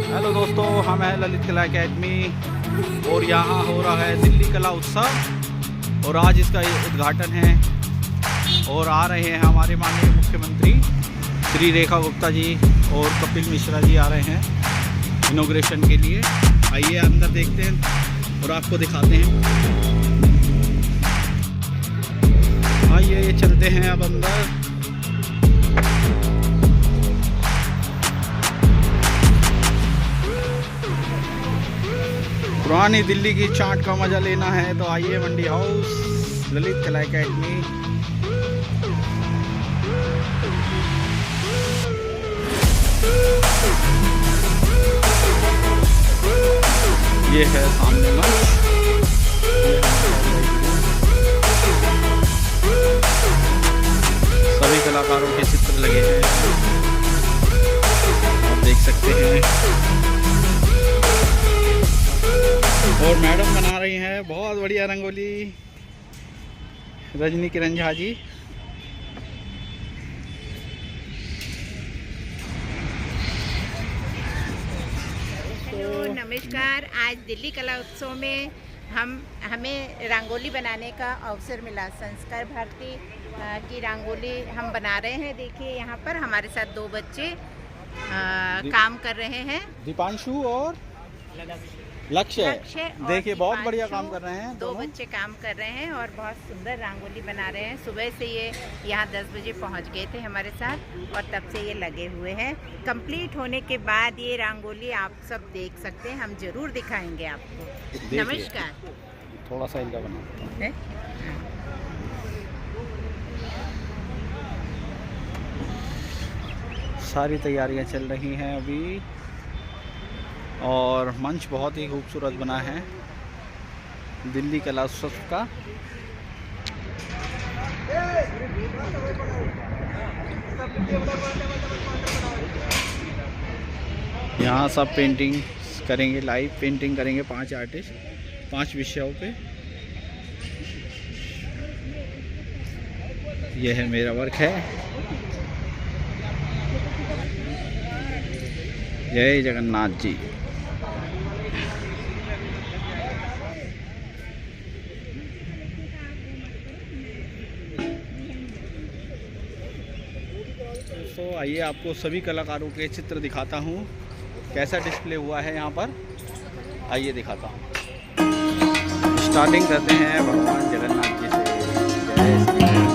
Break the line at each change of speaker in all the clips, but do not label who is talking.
Hello दोस्तों, हम हैं ललित कला एकेडमी और यहाँ हो रहा है दिल्ली कला उत्सव और आज इसका उद्घाटन है और आ रहे हैं हमारे माननीय मुख्यमंत्री श्री रेखा गुप्ता जी और कपिल मिश्रा जी आ रहे हैं इनॉग्रेशन के लिए। आइए अंदर देखते हैं और आपको दिखाते हैं। आइए चलते हैं अब अंदर। पुरानी दिल्ली की चाट का मजा लेना है तो आइए मंडी हाउस ललित कला एकेडमी। ये है सामने मंच। सभी कलाकारों के चित्र लगे हैं, आप देख सकते हैं। और मैडम बना रही हैं बहुत बढ़िया रंगोली, रजनी किरण झा जी।
हेलो नमस्कार। आज दिल्ली कला उत्सव में हमें रंगोली बनाने का अवसर मिला। संस्कार भारती की रंगोली हम बना रहे हैं। देखिए यहाँ पर हमारे साथ दो बच्चे काम कर रहे हैं,
दीपांशु और लक्ष्य। देखिए बहुत बढ़िया काम कर रहे हैं।
दो बच्चे काम कर रहे हैं और बहुत सुंदर रंगोली बना रहे हैं। सुबह से ये यहाँ 10 बजे पहुँच गए थे हमारे साथ और तब से ये लगे हुए हैं। कंप्लीट होने के बाद ये रंगोली आप सब देख सकते हैं, हम जरूर दिखाएंगे आपको। नमस्कार।
थोड़ा सा इनका बना है। सारी तैयारियां चल रही हैं अभी और मंच बहुत ही खूबसूरत बना है दिल्ली कला उत्सव का। यहाँ सब पेंटिंग करेंगे, लाइव पेंटिंग करेंगे 5 आर्टिस्ट 5 विषयों पे। यह है मेरा वर्क है। जय जगन्नाथ जी। तो आइए आपको सभी कलाकारों के चित्र दिखाता हूँ, कैसा डिस्प्ले हुआ है यहाँ पर। आइए दिखाता हूँ। स्टार्टिंग करते हैं भगवान जगन्नाथ जी से। जय श्री राम।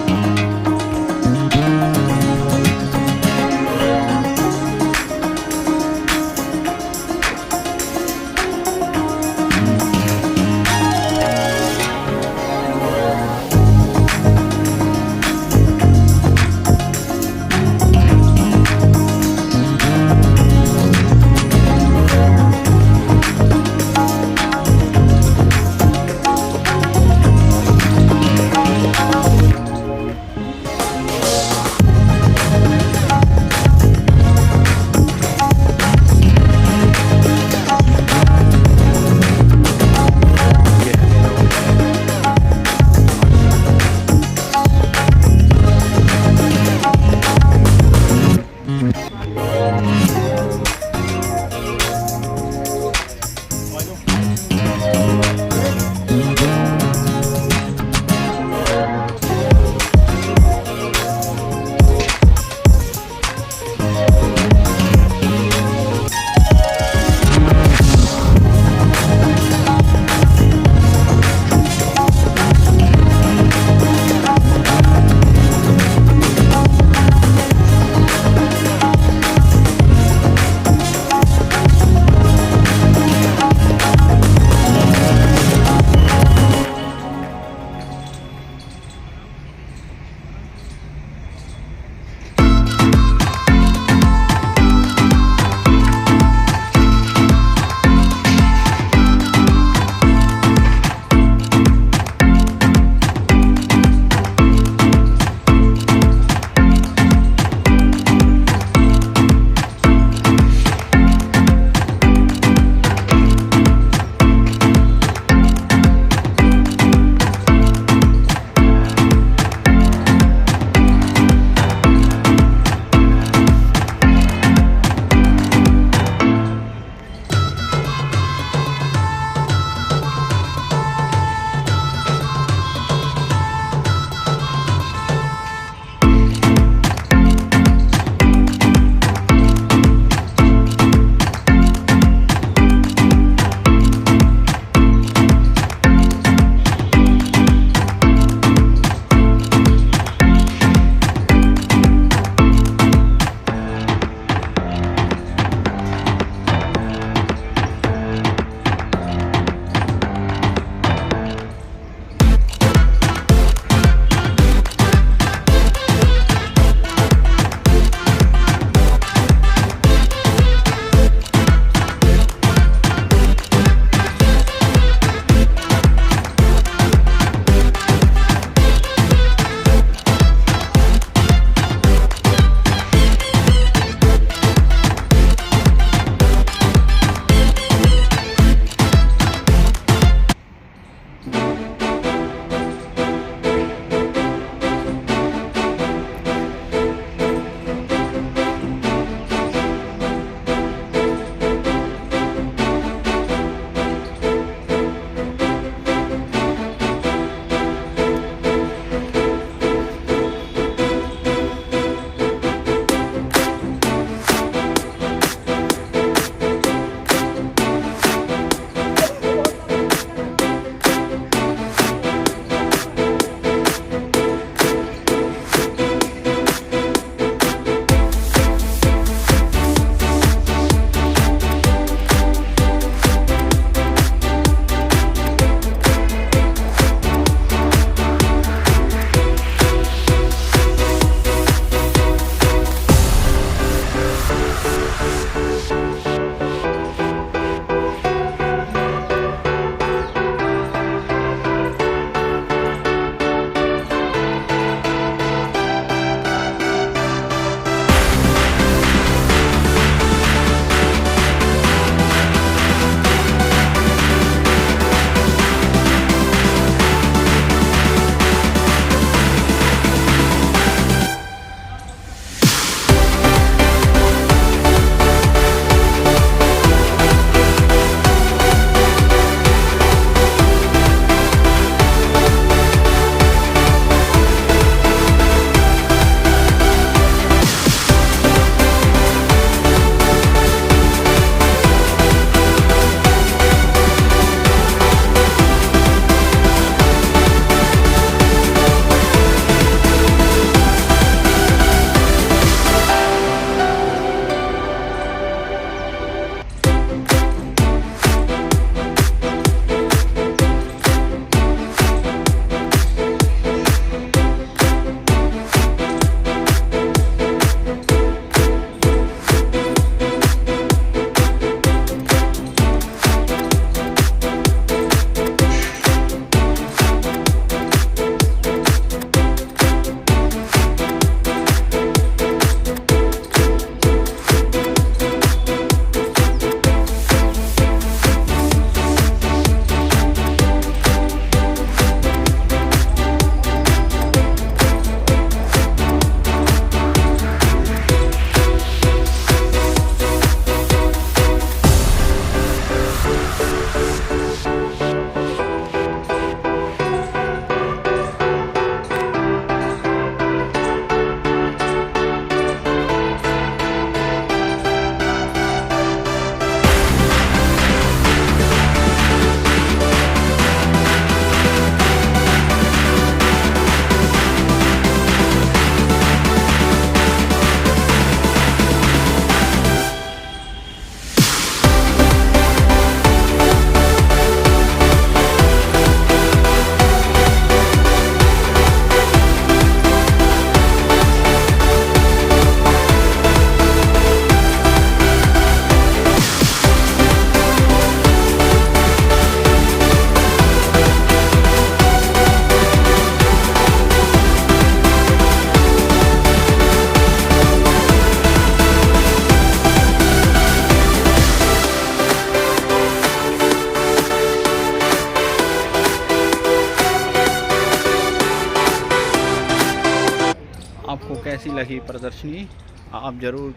ही प्रदर्शनी। आप ज़रूर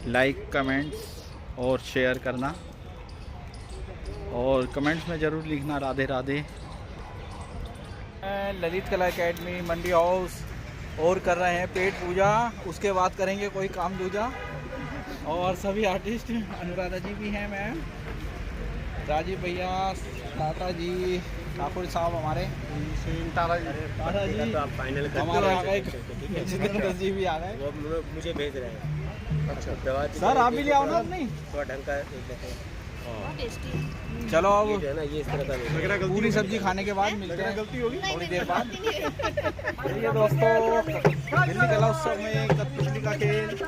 लाइक, कमेंट्स और शेयर करना, और कमेंट्स में ज़रूर लिखना राधे राधे। ललित कला एकेडमी मंडी हाउस और कर रहे हैं पेट पूजा, उसके बाद करेंगे कोई काम दूजा। और सभी आर्टिस्ट, अनुराधा जी भी हैं, मैम, राजीव भैया, टाटा जी, ठाकुर साहब हमारे, टाटा जी
तो आप फाइनल
हमारे आ गए, जितेंद्र जी भी आ गए।
वो मुझे भेज रहे हैं। अच्छा, दवा
सर आप भी ले आओ ना अपनी।
थोड़ा ढंग का एक देखें।
चलो
ये
अब
जो है ना, ये इस तरह का नहीं है।
पूरी सब्जी खाने के बाद मिलते हैं, गलती होगी थोड़ी देर बाद। ये दोस्तों, दिल्ली कला उत्सव में कठपुतली का खेल।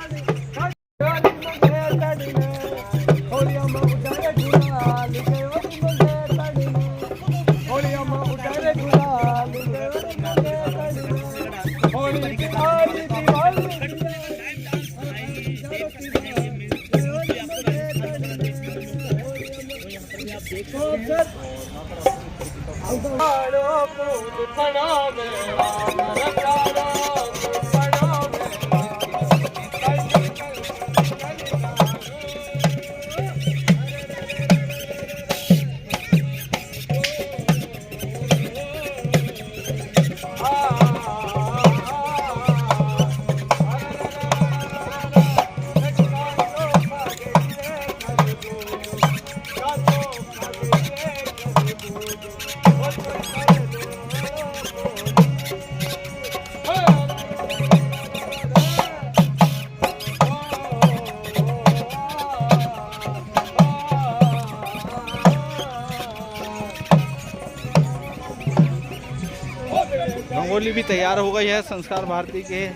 रंगोली भी तैयार हो गई है संस्कार भारती के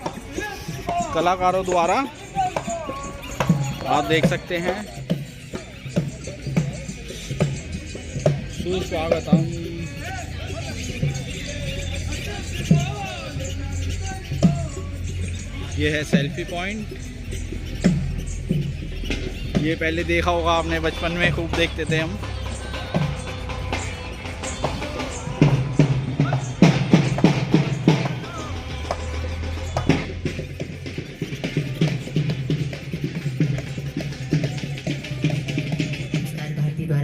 कलाकारों द्वारा, आप देख सकते हैं। सुस्वागतम। ये है सेल्फी पॉइंट। ये पहले देखा होगा आपने, बचपन में खूब देखते थे हम।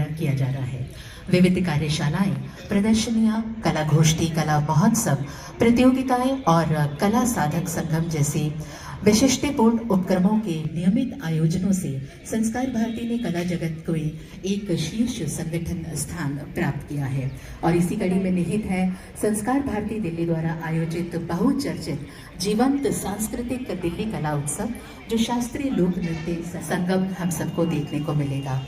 किया जा रहा है। विविध कार्यशालाएं, प्रदर्शनियां, कला गोष्ठी, कला महोत्सव, प्रतियोगिताएं और कला साधक संगम जैसे विशिष्टपूर्ण उपक्रमों के नियमित आयोजनों से संस्कार भारती ने कला जगत को एक शीर्ष संगठन स्थान प्राप्त किया है। और इसी कड़ी में निहित है संस्कार भारती दिल्ली द्वारा आयोजित बहुचर्चित जीवंत सांस्कृतिक दिल्ली कला उत्सव, जो शास्त्रीय लोक नृत्य संगम हम सबको देखने को मिलेगा।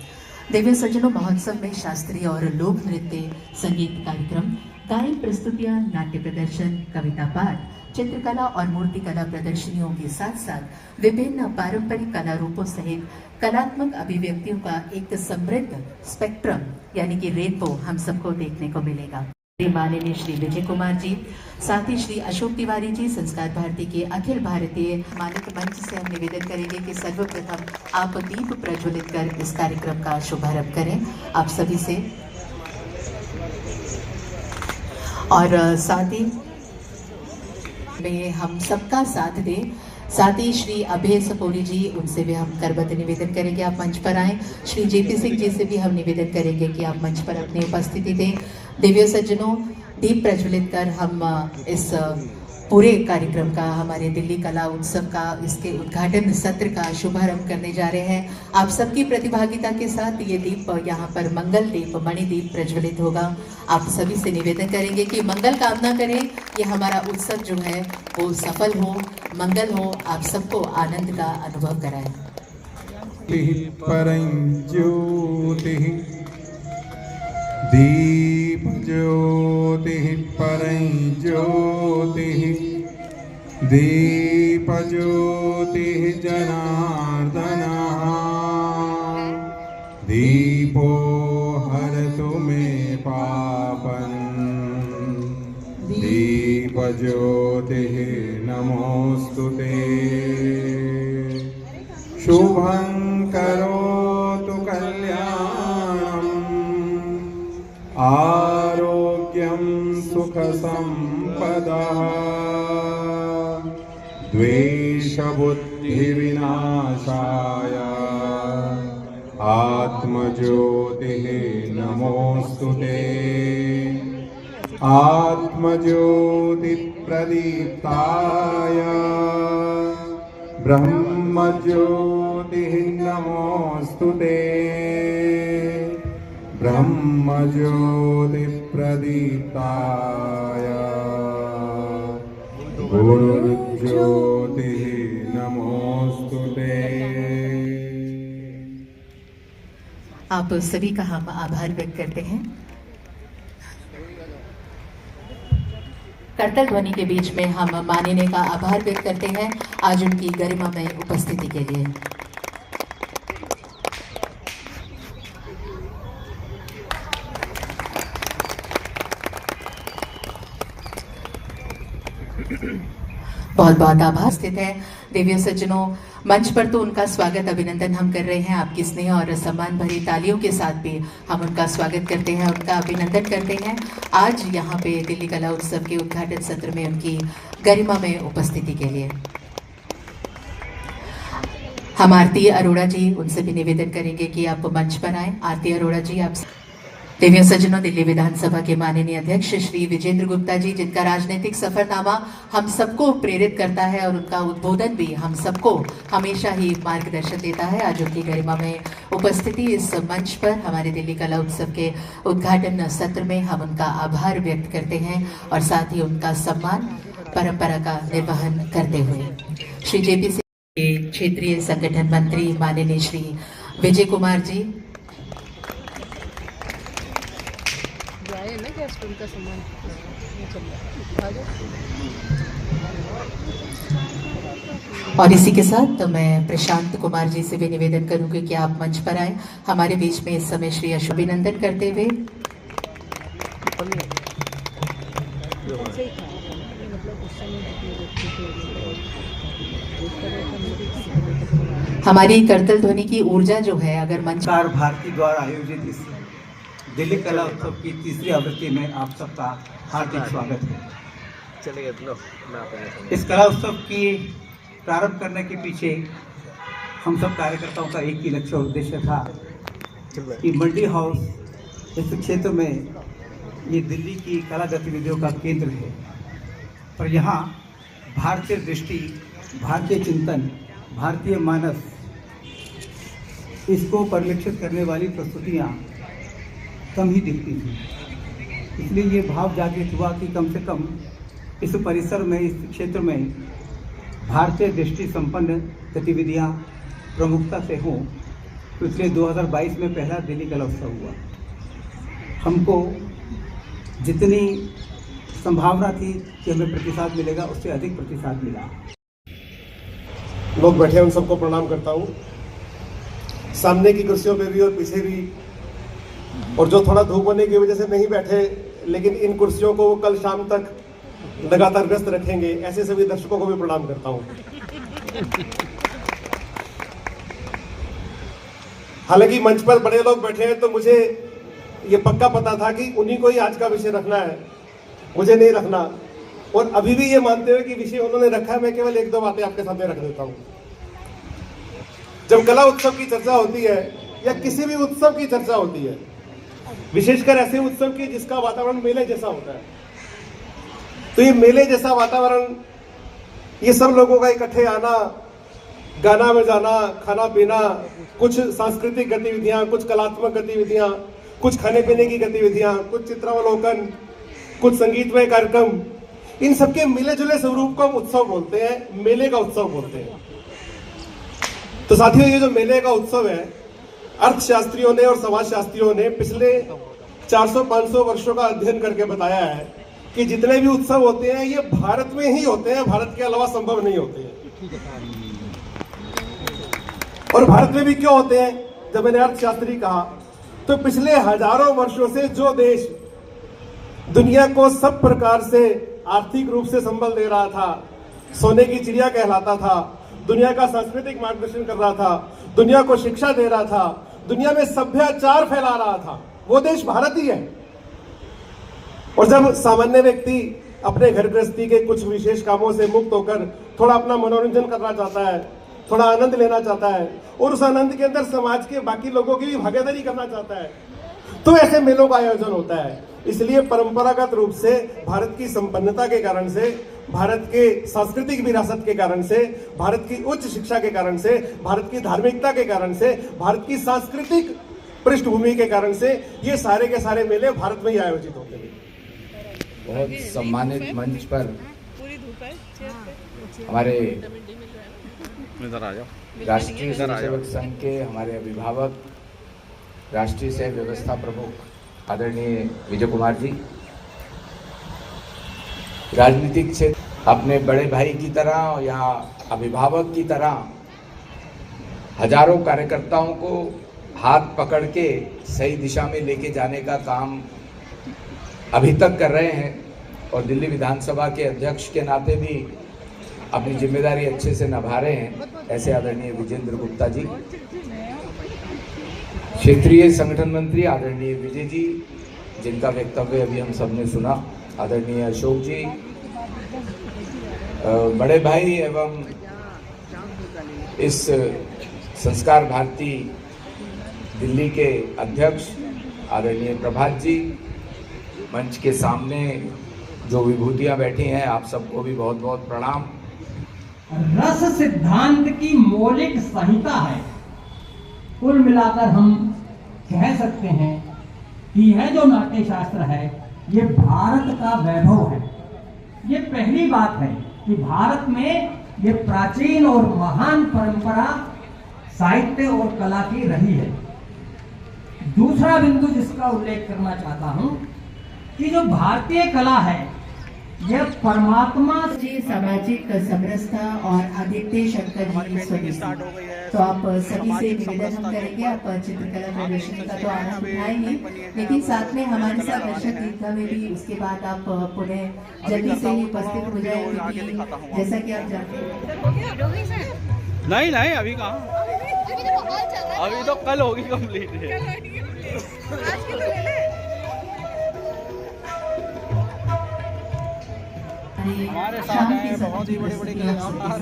दिव्य सज्जनों, महोत्सव में शास्त्रीय और लोक नृत्य, संगीत कार्यक्रम, गायन प्रस्तुतियां, नाट्य प्रदर्शन, कविता पाठ, चित्रकला और मूर्तिकला प्रदर्शनियों के साथ साथ विभिन्न पारंपरिक कला रूपों सहित कलात्मक अभिव्यक्तियों का एक समृद्ध स्पेक्ट्रम यानी कि रेनबो हम सबको देखने को मिलेगा। माननीय श्री विजय कुमार जी, साथ ही श्री अशोक तिवारी जी, संस्कार भारती के अखिल भारतीय मालिक मंच से हम निवेदन करेंगे कि सर्वप्रथम आप दीप प्रज्वलित कर इस कार्यक्रम का शुभारंभ करें आप सभी से। और साथ ही में हम सबका साथ दें। साथ ही श्री अभय सपोरी जी, उनसे भी हम करबद्ध निवेदन करेंगे आप मंच पर आएँ। श्री जेपी सिंह जी से भी हम निवेदन करेंगे कि आप मंच पर अपनी उपस्थिति दें। दिव्य सज्जनों, दीप प्रज्वलित कर हम इस पूरे कार्यक्रम का, हमारे दिल्ली कला उत्सव का, इसके उद्घाटन सत्र का शुभारंभ करने जा रहे हैं। आप सबकी प्रतिभागिता के साथ ये दीप यहाँ पर मंगल दीप, मणिदीप प्रज्वलित होगा। आप सभी से निवेदन करेंगे कि मंगल कामना करें, ये हमारा उत्सव जो है वो सफल हो, मंगल हो, आप सबको आनंद का अनुभव कराएं।
दीप ज्योति परं ज्योति, दीप ज्योति जनार्दन, दीपो हरतु मे पापं, दीप ज्योति नमोस्तुते। शुभं करोतु कल्याणं, आरोग्यं सुख संपदा, द्वेष बुद्धिविनाशाय आत्मज्योतिः नमोऽस्तुते आत्मज्योतिप्रदीप्ताय ब्रह्मज्योतिः नमोऽस्तुते ब्रह्मज्योतिप्रदीप्ताय गुरुर्ज्योतिः नमोऽस्तुते।
आप सभी का हम आभार व्यक्त करते हैं। करतल ध्वनि के बीच में हम माननीय का आभार व्यक्त करते हैं आज उनकी गरिमामय उपस्थिति के लिए। बहुत बहुत आभार स्थित है। देवियों सज्जनों, मंच पर तो उनका स्वागत अभिनंदन हम कर रहे हैं। आपकी स्नेह और सम्मान भरी तालियों के साथ भी हम उनका स्वागत करते हैं, उनका अभिनंदन करते हैं आज यहाँ पे दिल्ली कला उत्सव के उद्घाटन सत्र में उनकी गरिमा में उपस्थिति के लिए। हम आरती अरोड़ा जी, उनसे भी निवेदन करेंगे कि आप मंच पर आए। आरती अरोड़ा जी, आप। देवियों सज्जनों, दिल्ली विधानसभा के माननीय अध्यक्ष श्री विजेंद्र गुप्ता जी, जिनका राजनीतिक सफरनामा हम सबको प्रेरित करता है और उनका उद्बोधन भी हम सबको हमेशा ही मार्गदर्शन देता है। आज उनकी गरिमा में उपस्थिति इस मंच पर हमारे दिल्ली कला उत्सव के उद्घाटन सत्र में हम उनका आभार व्यक्त करते हैं और साथ ही उनका सम्मान परंपरा का निर्वहन करते हुए श्री जेपीसी के क्षेत्रीय संगठन मंत्री माननीय श्री विजय कुमार जी, और इसी के साथ तो मैं प्रशांत कुमार जी से भी निवेदन करूंगी कि आप मंच पर आए। हमारे बीच में इस समय श्री अभिनंदन करते हुए हमारी करतल ध्वनि की ऊर्जा जो है, अगर मंच
भारती द्वारा आयोजित इस दिल्ली कला उत्सव की तीसरी आवृत्ति में आप सबका हार्दिक स्वागत है। इस कला उत्सव की प्रारंभ करने के पीछे हम सब कार्यकर्ताओं का एक ही लक्ष्य और उद्देश्य था कि मंडी हाउस इस क्षेत्र में ये दिल्ली की कला गतिविधियों का केंद्र है, पर यहाँ भारतीय दृष्टि, भारतीय चिंतन, भारतीय मानस, इसको परिलक्षित करने वाली प्रस्तुतियाँ कम ही दिखती थी। इसलिए ये भाव जागृत हुआ कि कम से कम इस परिसर में, इस क्षेत्र में भारतीय दृष्टि संपन्न गतिविधियाँ प्रमुखता से हों। तो इसलिए 2022 में पहला दिल्ली कला उत्सव हुआ। हमको जितनी संभावना थी कि हमें प्रतिसाद मिलेगा, उससे अधिक प्रतिसाद मिला।
लोग बैठे हैं, उन सबको प्रणाम करता हूँ, सामने की कुर्सियों पे भी और पीछे भी, और जो थोड़ा धूप होने की वजह से नहीं बैठे लेकिन इन कुर्सियों को वो कल शाम तक लगातार व्यस्त रखेंगे, ऐसे सभी दर्शकों को भी प्रणाम करता हूँ। हालांकि मंच पर बड़े लोग बैठे हैं तो मुझे ये पक्का पता था कि उन्हीं को ही आज का विषय रखना है, मुझे नहीं रखना, और अभी भी ये मानते हुए कि विषय उन्होंने रखा है, मैं केवल एक दो बातें आपके सामने रख देता हूँ। जब कला उत्सव की चर्चा होती है या किसी भी उत्सव की चर्चा होती है, विशेषकर ऐसे उत्सव की जिसका वातावरण मेले जैसा होता है, तो ये मेले जैसा वातावरण, ये सब लोगों का इकट्ठे आना, गाना बजाना, खाना पीना, कुछ सांस्कृतिक गतिविधियां, कुछ कलात्मक गतिविधियां, कुछ खाने पीने की गतिविधियां, कुछ चित्रावलोकन, कुछ संगीतमय कार्यक्रम, इन सबके मिले जुले स्वरूप को हम उत्सव बोलते हैं, मेले का उत्सव बोलते हैं। तो साथियों, ये जो मेले का उत्सव है, अर्थशास्त्रियों ने और समाजशास्त्रियों ने पिछले 400-500 वर्षों का अध्ययन करके बताया है कि जितने भी उत्सव होते हैं ये भारत में ही होते हैं, भारत के अलावा संभव नहीं होते हैं। और भारत में भी क्यों होते हैं? जब मैंने अर्थशास्त्री कहा तो पिछले हजारों वर्षों से जो देश दुनिया को सब प्रकार से आर्थिक रूप से संबल दे रहा था, सोने की चिड़िया कहलाता था, दुनिया का सांस्कृतिक मार्गदर्शन कर रहा था, दुनिया को शिक्षा दे रहा था, दुनिया में सभ्याचार फैला रहा था, वो देश भारत ही है। और जब सामान्य व्यक्ति अपने घर गृहस्थी के कुछ विशेष कामों से मुक्त होकर थोड़ा अपना मनोरंजन करना चाहता है, थोड़ा आनंद लेना चाहता है और उस आनंद के अंदर समाज के बाकी लोगों की भी भागीदारी करना चाहता है, तो ऐसे मेलों का आयोजन होता है। इसलिए परंपरागत रूप से भारत की संपन्नता के कारण से, भारत के सांस्कृतिक विरासत के कारण से, भारत की उच्च शिक्षा के कारण से, भारत की धार्मिकता के कारण से, भारत की सांस्कृतिक पृष्ठभूमि के कारण से ये सारे के सारे मेले भारत में ही आयोजित होते हैं।
बहुत सम्मानित मंच पर हमारे
इधर आ जाओ।
राष्ट्रीय स्वयंसेवक संघ के हमारे अभिभावक, राष्ट्रीय सह व्यवस्था प्रमुख आदरणीय विजय कुमार जी, राजनीतिक क्षेत्र अपने बड़े भाई की तरह या अभिभावक की तरह हजारों कार्यकर्ताओं को हाथ पकड़ के सही दिशा में लेके जाने का काम अभी तक कर रहे हैं और दिल्ली विधानसभा के अध्यक्ष के नाते भी अपनी जिम्मेदारी अच्छे से निभा रहे हैं, ऐसे आदरणीय विजेंद्र गुप्ता जी, क्षेत्रीय संगठन मंत्री आदरणीय विजय जी, जिनका वक्तव्य अभी हम सबने सुना, आदरणीय अशोक जी, बड़े भाई एवं इस संस्कार भारती दिल्ली के अध्यक्ष आदरणीय प्रभात जी, मंच के सामने जो विभूतियां बैठी हैं, आप सबको भी बहुत बहुत प्रणाम।
रस सिद्धांत की मौलिक संहिता है। कुल मिलाकर हम कह सकते हैं कि यह जो नाट्य शास्त्र है ये भारत का वैभव है। ये पहली बात है कि भारत में ये प्राचीन और महान परंपरा साहित्य और कला की रही है। दूसरा बिंदु जिसका उल्लेख करना चाहता हूं कि जो भारतीय कला है यह परमात्मा
जी सामाजिक समरसता और आदित्य शंकर जी स्वदेशी। तो आप सभी से निवेदन हम करेंगे, आप चित्रकला प्रदर्शनी का तो आनंद उठाएंगे, लेकिन साथ में हमारे साथ दर्शक दीर्घा में भी उसके बाद आप पुनः जल्दी से ही उपस्थित हो जाएंगे। जैसा कि आप जानते हैं
नहीं नहीं अभी कहाँ, अभी तो कल होगी कंप्लीट। हमारे साथ हैं बहुत ही बड़े बड़े कलाकार।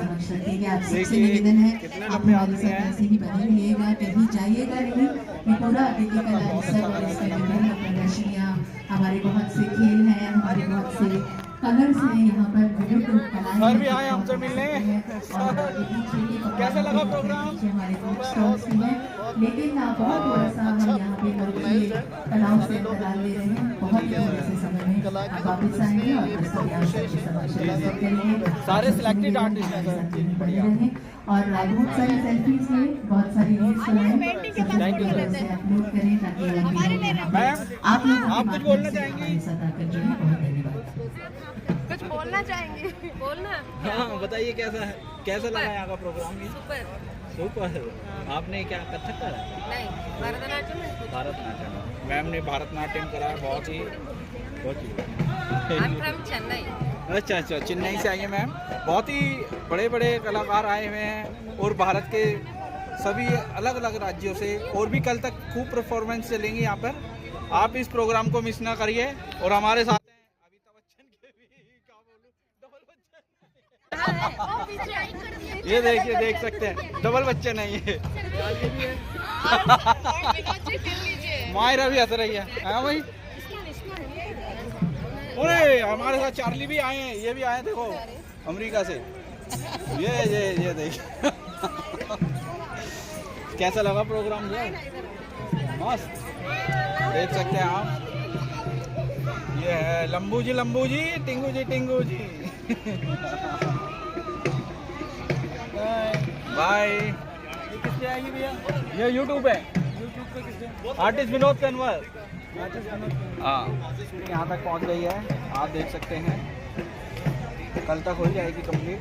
आपसे निवेदन है आप हमारे साथ ऐसे ही बने रहिएगा, कहीं जाइएगा नहीं। ये पूरा दिल्ली कला उत्सव और इसमें विभिन्न प्रदर्शनियाँ, हमारे बहुत से खेल हैं, हमारे बहुत से कलर्स हैं, यहाँ पर विभिन्न कलाएं
सर भी आए हमसे मिलने। कैसा लगा प्रोग्राम?
हमारे फूड स्टॉल्स भी हैं, लेकिन बहुत थोड़ा सा हम यहाँ पे लोकप्रिय कलाओं से अंतराल ले रहे हैं। बहुत थोड़े से समय में आप वापस आएंगे और
सारे सिलेक्टेड आर्टिस्ट हैं
रहे और बहुत सारी सेल्फीज हैं, बहुत सारी रील्स बनाएं, अपलोड करें ताकि आप
कुछ बोलना चाहेंगे?
बहुत धन्यवाद।
कुछ बोलना चाहेंगे? बोलना?
हाँ बताइए कैसा लगा यहाँ का प्रोग्राम?
Super
super. आपने क्या कथक करा?
नहीं, भरतनाट्यम।
भरतनाट्यम मैम ने भरतनाट्यम करा है, बहुत ही
चेन्नई।
अच्छा चेन्नई से आई है मैम। बहुत ही बड़े बड़े कलाकार आए हुए हैं और भारत के सभी अलग अलग राज्यों से, और भी कल तक खूब परफॉर्मेंस चलेंगी यहाँ पर। आप इस प्रोग्राम को मिस ना करिए। और हमारे साथ हैं अमिताभ बच्चन के भी, क्या बोलूं, डबल बच्चन। ये देखिए, देख सकते हैं डबल बच्चन है ये। मायरा भी हंस रही है। हाँ भाई, अरे हमारे साथ चार्ली भी आए हैं, ये भी आए देखो अमेरिका से। ये देखिए कैसा लगा प्रोग्राम? मस्त, देख सकते हैं आप। ये है लंबू जी टिंगू जी बाय। ये किस पे आएगी भैया? ये यूट्यूब है, यूट्यूब पे किससे? आर्टिस्ट विनोद कन्वर। हाँ, यहाँ तक पहुँच गई है, आप देख सकते हैं। कल तक हो जाएगी कंप्लीट।